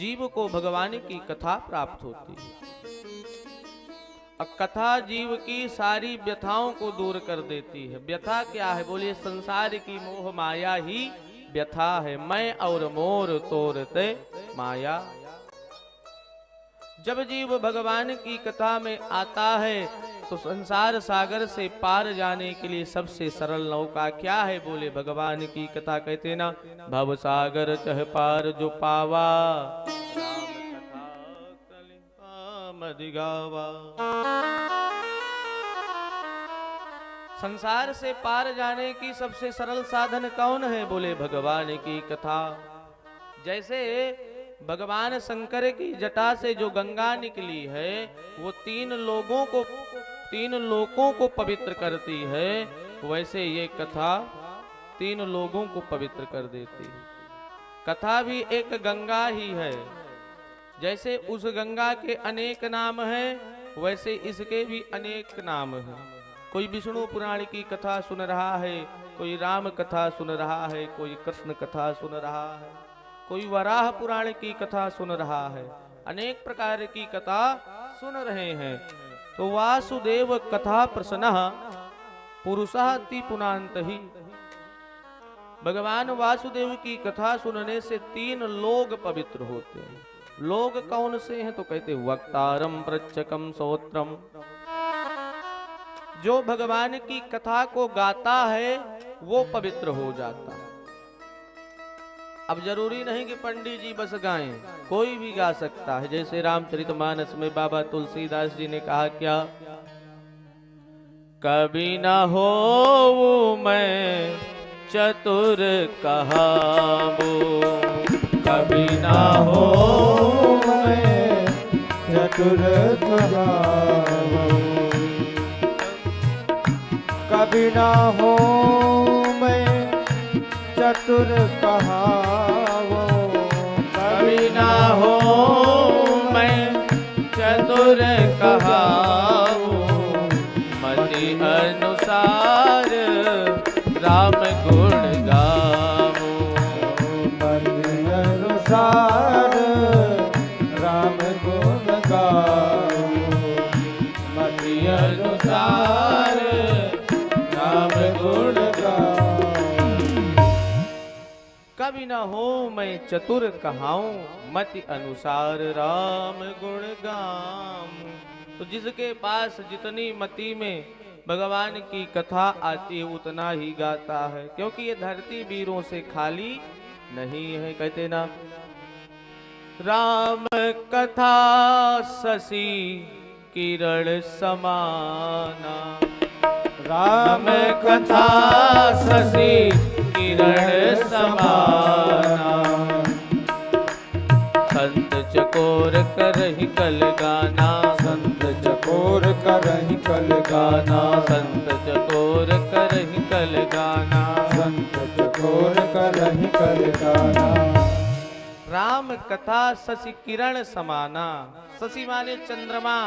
जीव को भगवान की कथा प्राप्त होती है। अब कथा जीव की सारी व्यथाओं को दूर कर देती है। व्यथा क्या है? बोलिए, संसार की मोह माया ही व्यथा है। मैं और मोर तोरते माया। जब जीव भगवान की कथा में आता है तो संसार सागर से पार जाने के लिए सबसे सरल नौका क्या है? बोले, भगवान की कथा। कहते ना, भव सागर चह पार जो पावा, राम कथा कलिका मधि गावा। संसार से पार जाने की सबसे सरल साधन कौन है? बोले, भगवान की कथा। जैसे भगवान शंकर की जटा से जो गंगा निकली है वो तीन लोगों को पवित्र करती है, वैसे ये कथा तीन लोगों को पवित्र कर देती है। कथा भी एक गंगा ही है। जैसे उस गंगा के अनेक नाम हैं, वैसे इसके भी अनेक नाम हैं। कोई विष्णु पुराण की कथा सुन रहा है, कोई राम कथा सुन रहा है, कोई कृष्ण कथा सुन रहा है, कोई वराह पुराण की कथा सुन रहा है। अनेक प्रकार की कथा सुन रहे हैं। तो वासुदेव कथा प्रसन्नः पुरुषः अति पुनांत ही। भगवान वासुदेव की कथा सुनने से तीन लोग पवित्र होते हैं। लोग कौन से हैं? तो कहते वक्तारम प्रच्चकम श्रोत्रम। जो भगवान की कथा को गाता है वो पवित्र हो जाता है। अब जरूरी नहीं कि पंडित जी बस गाएं, कोई भी गा सकता है। जैसे रामचरितमानस में बाबा तुलसीदास जी ने कहा क्या, कभी न हो मैं चतुर कहाबो, कभी न हो मैं चतुर कहावो, कभी ना हो मैं चतुर कहावो, कभी ना हो मैं चतुर कहावो, मति अनुसार राम गुण गावो, मति अनुसार राम गुण गावो, मति अनुसार राम गुण गावो। कभी न हो मैं चतुर कहाऊं, मति अनुसार राम गुण गाऊं। तो जिसके पास जितनी मति में भगवान की कथा आती है उतना ही गाता है, क्योंकि ये धरती वीरों से खाली नहीं है। कहते ना, राम कथा शशि किरण समाना, राम कथा शशि किरण समाना, संत चकोर करहि कल गाना, संत चकोर करहि कल गाना, संत चकोर करहि कल गाना, संत चकोर करहि कल गाना। राम कथा शशि किरण समाना। शशि माने चंद्रमा।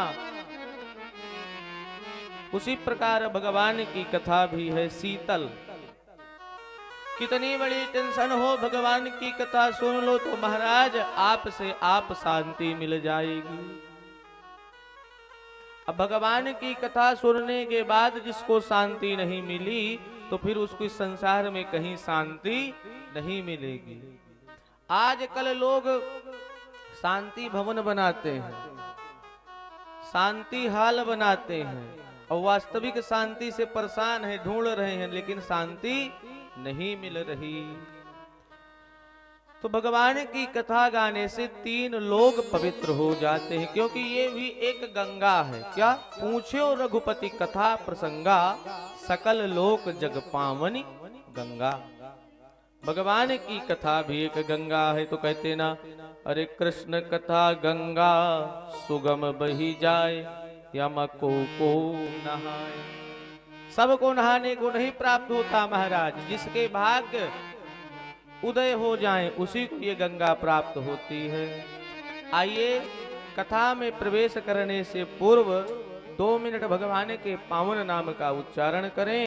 उसी प्रकार भगवान की कथा भी है शीतल। कितनी बड़ी टेंशन हो, भगवान की कथा सुन लो तो महाराज आपसे आप शांति मिल जाएगी। अब भगवान की कथा सुनने के बाद जिसको शांति नहीं मिली तो फिर उसको इस संसार में कहीं शांति नहीं मिलेगी। आजकल लोग शांति भवन बनाते हैं, शांति हाल बनाते हैं और वास्तविक शांति से परेशान है, ढूंढ रहे हैं, लेकिन शांति नहीं मिल रही। तो भगवान की कथा गाने से तीन लोग पवित्र हो जाते हैं, क्योंकि ये भी एक गंगा है। क्या? पूछो रघुपति कथा प्रसंगा, सकल लोक जग पावनी गंगा। भगवान की कथा भी एक गंगा है। तो कहते ना, अरे कृष्ण कथा गंगा सुगम बही जाए, यम को नहाए। सबको नहाने को नहीं प्राप्त होता महाराज, जिसके भाग्य उदय हो जाए उसी को ये गंगा प्राप्त होती है। आइए कथा में प्रवेश करने से पूर्व 2 मिनट भगवान के पावन नाम का उच्चारण करें।